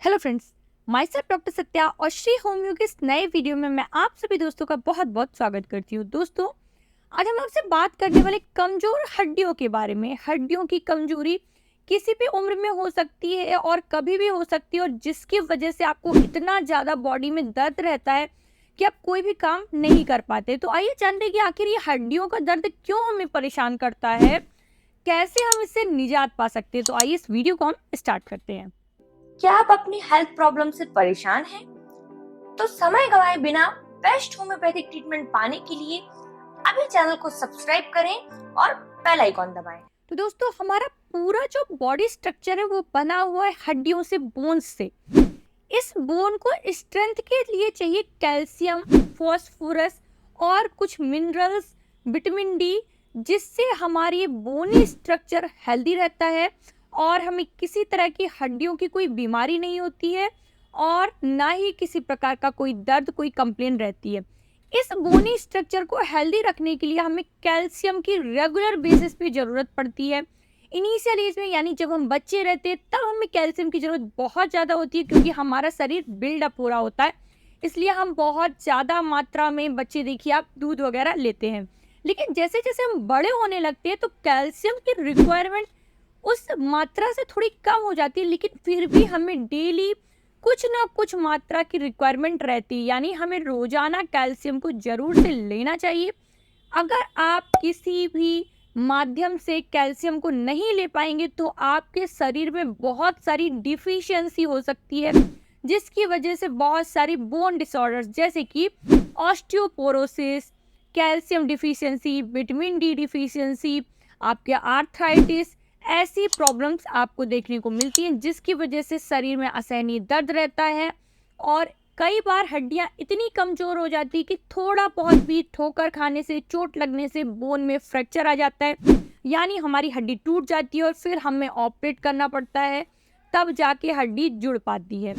Hello friends, my self doctor Satya और Shri homeo के इस नए वीडियो में मैं आप सभी दोस्तों का बहुत बहुत स्वागत करती हूँ। दोस्तों, आज हम आपसे बात करने वाले कमजोर हड्डियों के बारे में। हड्डियों की कमजोरी किसी भी उम्र में हो सकती है और कभी भी हो सकती है, और जिसकी वजह से आपको इतना ज़्यादा बॉडी में दर्द रहता है कि आप कोई भी काम नहीं कर पाते। तो आइए जानते हैं कि आखिर ये हड्डियों का दर्द क्यों हमें परेशान करता है, कैसे हम इससे निजात पा सकते हैं। तो आइए इस वीडियो को हम स्टार्ट करते हैं। क्या आप अपनी हेल्थ प्रॉब्लम से परेशान हैं? तो समय गवाए बिना बेस्ट होम्योपैथिक ट्रीटमेंट पाने के लिए अभी चैनल को सब्सक्राइब करें और बेल आइकॉन दबाएं। तो दोस्तों, हमारा पूरा जो बॉडी स्ट्रक्चर है वो बना हुआ है हड्डियों से, बोन्स से। इस बोन को स्ट्रेंथ के लिए चाहिए कैल्शियम, फॉस्फोरस और कुछ मिनरल्स, विटामिन डी, जिससे हमारी बोनी स्ट्रक्चर हेल्दी रहता है और हमें किसी तरह की हड्डियों की कोई बीमारी नहीं होती है और ना ही किसी प्रकार का कोई दर्द, कोई कंप्लेन रहती है। इस बोनी स्ट्रक्चर को हेल्दी रखने के लिए हमें कैल्शियम की रेगुलर बेसिस पे ज़रूरत पड़ती है। इनिशियल एज में, यानी जब हम बच्चे रहते हैं, तब हमें कैल्शियम की ज़रूरत बहुत ज़्यादा होती है, क्योंकि हमारा शरीर बिल्डअप हो रहा होता है। इसलिए हम बहुत ज़्यादा मात्रा में, बच्चे देखिए आप, दूध वगैरह लेते हैं। लेकिन जैसे जैसे हम बड़े होने लगते हैं तो कैल्शियम की रिक्वायरमेंट उस मात्रा से थोड़ी कम हो जाती है, लेकिन फिर भी हमें डेली कुछ ना कुछ मात्रा की रिक्वायरमेंट रहती है, यानी हमें रोजाना कैल्शियम को जरूर से लेना चाहिए। अगर आप किसी भी माध्यम से कैल्शियम को नहीं ले पाएंगे तो आपके शरीर में बहुत सारी डिफिशियंसी हो सकती है, जिसकी वजह से बहुत सारी बोन डिसऑर्डर्स जैसे कि osteoporosis, calcium deficiency, vitamin D deficiency, आपके आर्थराइटिस, ऐसी प्रॉब्लम्स आपको देखने को मिलती हैं, जिसकी वजह से शरीर में असहनीय दर्द रहता है और कई बार हड्डियां इतनी कमज़ोर हो जाती है कि थोड़ा बहुत भी ठोकर खाने से, चोट लगने से बोन में फ्रैक्चर आ जाता है, यानी हमारी हड्डी टूट जाती है और फिर हमें ऑपरेट करना पड़ता है, तब जाके हड्डी जुड़ पाती है।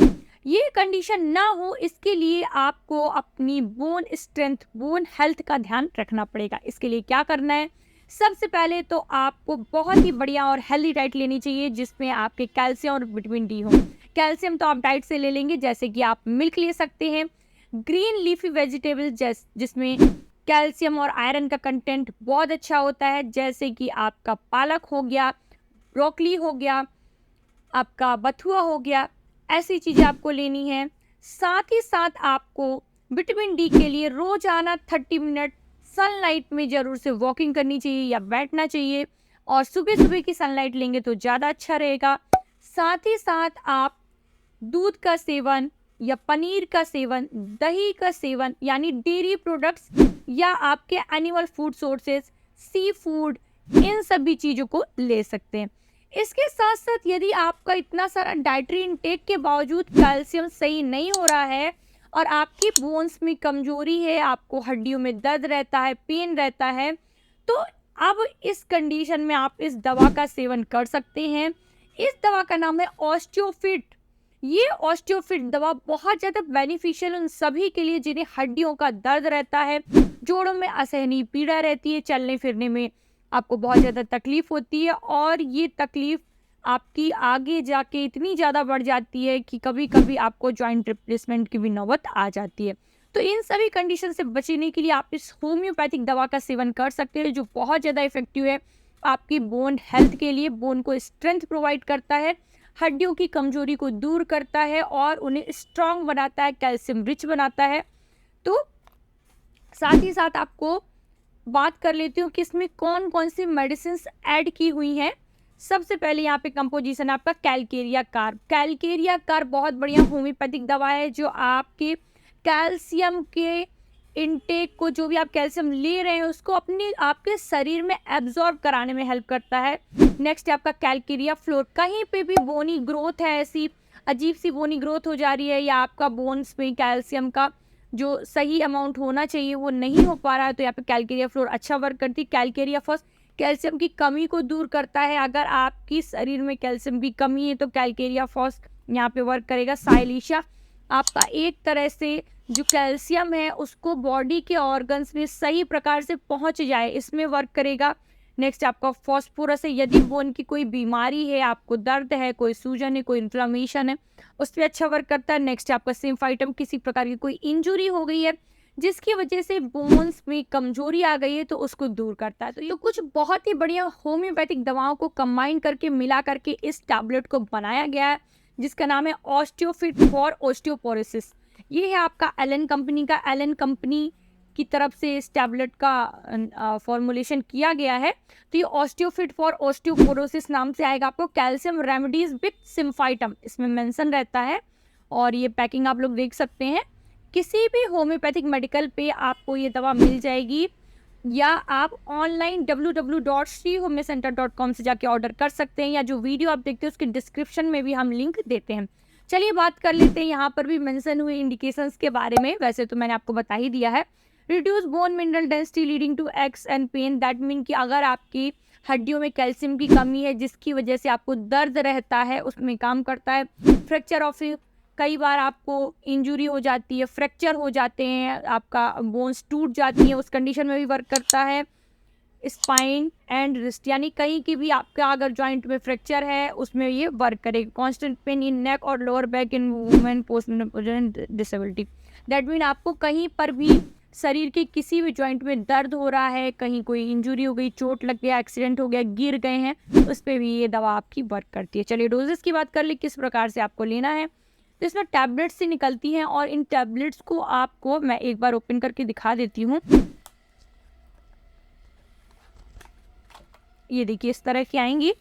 ये कंडीशन ना हो, इसके लिए आपको अपनी बोन स्ट्रेंथ, बोन हेल्थ का ध्यान रखना पड़ेगा। इसके लिए क्या करना है? सबसे पहले तो आपको बहुत ही बढ़िया और हेल्दी डाइट लेनी चाहिए, जिसमें आपके कैल्शियम और विटामिन डी हो। कैल्शियम तो आप डाइट से ले लेंगे, जैसे कि आप मिल्क ले सकते हैं, ग्रीन लीफी वेजिटेबल्स जिसमें कैल्शियम और आयरन का कंटेंट बहुत अच्छा होता है, जैसे कि आपका पालक हो गया, ब्रोकली हो गया, आपका बथुआ हो गया, ऐसी चीज़ें आपको लेनी है। साथ ही साथ आपको विटामिन डी के लिए रोजाना 30 मिनट सनलाइट में ज़रूर से वॉकिंग करनी चाहिए या बैठना चाहिए, और सुबह सुबह की सनलाइट लेंगे तो ज़्यादा अच्छा रहेगा। साथ ही साथ आप दूध का सेवन या पनीर का सेवन, दही का सेवन, यानी डेयरी प्रोडक्ट्स या आपके animal food sources, sea food, इन सभी चीज़ों को ले सकते हैं। इसके साथ साथ यदि आपका इतना सारा डाइटरी इनटेक के बावजूद कैल्शियम सही नहीं हो रहा है और आपकी बोन्स में कमजोरी है, आपको हड्डियों में दर्द रहता है, पेन रहता है, तो अब इस कंडीशन में आप इस दवा का सेवन कर सकते हैं। इस दवा का नाम है ऑस्टियोफिट। ये ऑस्टियोफिट दवा बहुत ज़्यादा बेनिफिशियल उन सभी के लिए जिन्हें हड्डियों का दर्द रहता है, जोड़ों में असहनीय पीड़ा रहती है, चलने फिरने में आपको बहुत ज़्यादा तकलीफ होती है, और ये तकलीफ आपकी आगे जाके इतनी ज़्यादा बढ़ जाती है कि कभी कभी आपको जॉइंट रिप्लेसमेंट की भी नौबत आ जाती है। तो इन सभी कंडीशन से बचने के लिए आप इस होम्योपैथिक दवा का सेवन कर सकते हैं, जो बहुत ज़्यादा इफेक्टिव है आपकी बोन हेल्थ के लिए। बोन को स्ट्रेंथ प्रोवाइड करता है, हड्डियों की कमजोरी को दूर करता है और उन्हें स्ट्रांग बनाता है, कैल्शियम रिच बनाता है। तो साथ ही साथ आपको बात कर लेती हूँ कि इसमें कौन कौन सी मेडिसिन ऐड की हुई हैं। सबसे पहले यहाँ पे कंपोजिशन आपका कैलकेरिया कार्ब। कैलकेरिया कार्ब बहुत बढ़िया होम्योपैथिक दवा है, जो आपके कैल्शियम के इनटेक को, जो भी आप कैल्शियम ले रहे हैं, उसको अपने आपके शरीर में एब्जॉर्ब कराने में हेल्प करता है। नेक्स्ट है आपका कैलकेरिया फ्लोर। कहीं पे भी बोनी ग्रोथ है, ऐसी अजीब सी बोनी ग्रोथ हो जा रही है, या आपका बोन्स में कैल्शियम का जो सही अमाउंट होना चाहिए वो नहीं हो पा रहा है, तो यहाँ पे कैलकेरिया फ्लोर अच्छा वर्क करती है। कैलकेरिया फर्स्ट कैल्शियम की कमी को दूर करता है। अगर आपकी शरीर में कैल्शियम की कमी है तो कैलकेरिया फर्स्ट यहाँ पे वर्क करेगा। साइलिशा आपका एक तरह से जो कैल्शियम है उसको बॉडी के ऑर्गन्स में सही प्रकार से पहुंच जाए, इसमें वर्क करेगा। नेक्स्ट आपका फॉस्फोरस है, यदि बोन की कोई बीमारी है, आपको दर्द है, कोई सूजन है, कोई इन्फ्लामेशन है, उस पर अच्छा वर्क करता है। नेक्स्ट आपका सिम्फाइटम, किसी प्रकार की कोई इंजुरी हो गई है जिसकी वजह से बोन्स में कमजोरी आ गई है तो उसको दूर करता है। तो ये कुछ बहुत ही बढ़िया होम्योपैथिक दवाओं को कंबाइन करके मिला करके इस टैबलेट को बनाया गया है, जिसका नाम है ऑस्टियोफिट फॉर ऑस्टियोपोरोसिस। ये है आपका एलन कंपनी का, एलन कंपनी की तरफ से इस टैबलेट का फॉर्मुलेशन किया गया है। तो ये ऑस्टियोफिट फॉर ऑस्टियोपोरोसिस नाम से आएगा। आपको कैल्शियम रेमेडीज विद सिम्फाइटम इसमें मेंशन रहता है, और ये पैकिंग आप लोग देख सकते हैं। किसी भी होम्योपैथिक मेडिकल पे आपको ये दवा मिल जाएगी, या आप ऑनलाइन www.shrihomecenter.com से जाके ऑर्डर कर सकते हैं, या जो वीडियो आप देखते हैं उसके डिस्क्रिप्शन में भी हम लिंक देते हैं। चलिए बात कर लेते हैं यहाँ पर भी मेंशन हुए इंडिकेशंस के बारे में। वैसे तो मैंने आपको बता ही दिया है। Reduce bone mineral density leading to aches and pain, that mean कि अगर आपकी हड्डियों में कैल्शियम की कमी है जिसकी वजह से आपको दर्द रहता है, उसमें काम करता है। फ्रैक्चर ऑफ, कई बार आपको इंजुरी हो जाती है, फ्रैक्चर हो जाते हैं, आपका बोन्स टूट जाती हैं, उस कंडीशन में भी वर्क करता है। स्पाइन एंड रिस्ट, यानी कहीं की भी आपका अगर जॉइंट में फ्रैक्चर है उसमें ये वर्क करेगा। कांस्टेंट पेन इन नेक और lower back in women post disability, that mean आपको कहीं पर भी शरीर के किसी भी जॉइंट में दर्द हो रहा है, कहीं कोई इंजुरी हो गई, चोट लग गया, एक्सीडेंट हो गया, गिर गए हैं, उस पर भी ये दवा आपकी वर्क करती है। चलिए डोजेस की बात कर ले, किस प्रकार से आपको लेना है। तो इसमें टैबलेट्स से निकलती हैं, और इन टैबलेट्स को आपको मैं एक बार ओपन करके दिखा देती हूँ। ये देखिए इस तरह की आएंगी,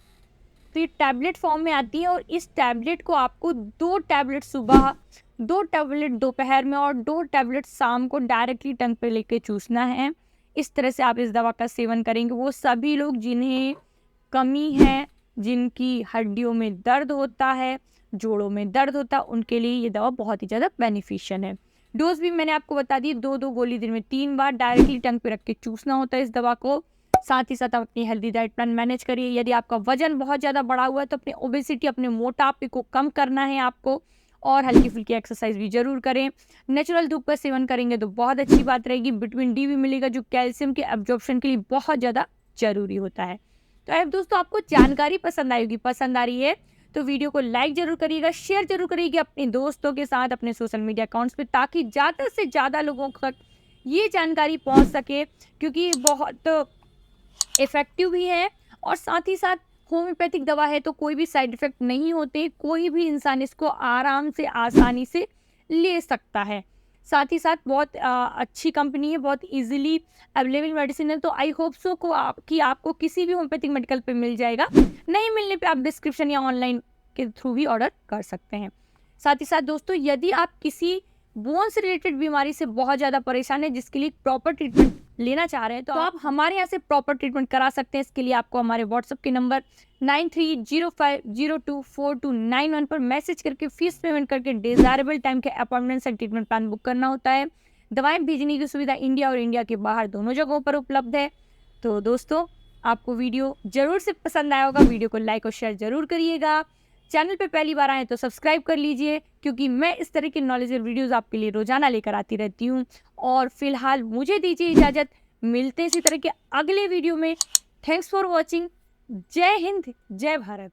तो ये टैबलेट फॉर्म में आती है, और इस टैबलेट को आपको 2 टैबलेट सुबह, 2 टैबलेट दोपहर में और 2 टैबलेट शाम को डायरेक्टली टंग पे लेके चूसना है। इस तरह से आप इस दवा का सेवन करेंगे। वो सभी लोग जिन्हें कमी है, जिनकी हड्डियों में दर्द होता है, जोड़ों में दर्द होता है, उनके लिए ये दवा बहुत ही ज़्यादा बेनिफिशियल है। डोज भी मैंने आपको बता दी, 2-2 गोली दिन में 3 बार डायरेक्टली टंग पे रख के चूसना होता है इस दवा को। साथ ही साथ आप अपनी हेल्दी डाइट प्लान मैनेज करिए। यदि आपका वजन बहुत ज़्यादा बढ़ा हुआ है तो अपने ओबेसिटी, अपने मोटापे को कम करना है आपको, और हल्की फुल्की एक्सरसाइज भी जरूर करें। नेचुरल धूप का सेवन करेंगे तो बहुत अच्छी बात रहेगी। विटामिन डी भी मिलेगा जो कैल्शियम के एब्जॉर्प्शन के लिए बहुत ज़्यादा जरूरी होता है। तो अब दोस्तों आपको जानकारी पसंद आई होगी, पसंद आ रही है तो वीडियो को लाइक जरूर करिएगा, शेयर जरूर करिएगा अपने दोस्तों के साथ, अपने सोशल मीडिया अकाउंट्स पे, ताकि ज़्यादा से ज़्यादा लोगों तक ये जानकारी पहुंच सके, क्योंकि ये बहुत इफेक्टिव भी है, और साथ ही साथ होम्योपैथिक दवा है तो कोई भी साइड इफेक्ट नहीं होते, कोई भी इंसान इसको आराम से आसानी से ले सकता है। साथ ही साथ बहुत अच्छी कंपनी है, बहुत इजीली अवेलेबल मेडिसिन है। तो आई होप सो कि आपको किसी भी होम्योपैथिक मेडिकल पे मिल जाएगा। नहीं मिलने पे आप डिस्क्रिप्शन या ऑनलाइन के थ्रू भी ऑर्डर कर सकते हैं। साथ ही साथ दोस्तों, यदि आप किसी बोन से रिलेटेड बीमारी से बहुत ज़्यादा परेशान है, जिसके लिए प्रॉपर ट्रीटमेंट लेना चाह रहे हैं, तो आप हमारे यहाँ से प्रॉपर ट्रीटमेंट करा सकते हैं। इसके लिए आपको हमारे व्हाट्सएप के नंबर 9305024291 पर मैसेज करके फीस पेमेंट करके डिजायरेबल टाइम के अपॉइंटमेंट से ट्रीटमेंट प्लान बुक करना होता है। दवाएं भेजने की सुविधा इंडिया और इंडिया के बाहर दोनों जगहों पर उपलब्ध है। तो दोस्तों आपको वीडियो जरूर से पसंद आया होगा, वीडियो को लाइक और शेयर जरूर करिएगा। चैनल पे पहली बार आए तो सब्सक्राइब कर लीजिए, क्योंकि मैं इस तरह के नॉलेजेबल वीडियोस आपके लिए रोजाना लेकर आती रहती हूँ। और फिलहाल मुझे दीजिए इजाज़त, मिलते हैं इसी तरह के अगले वीडियो में। Thanks for watching. जय हिंद, जय भारत।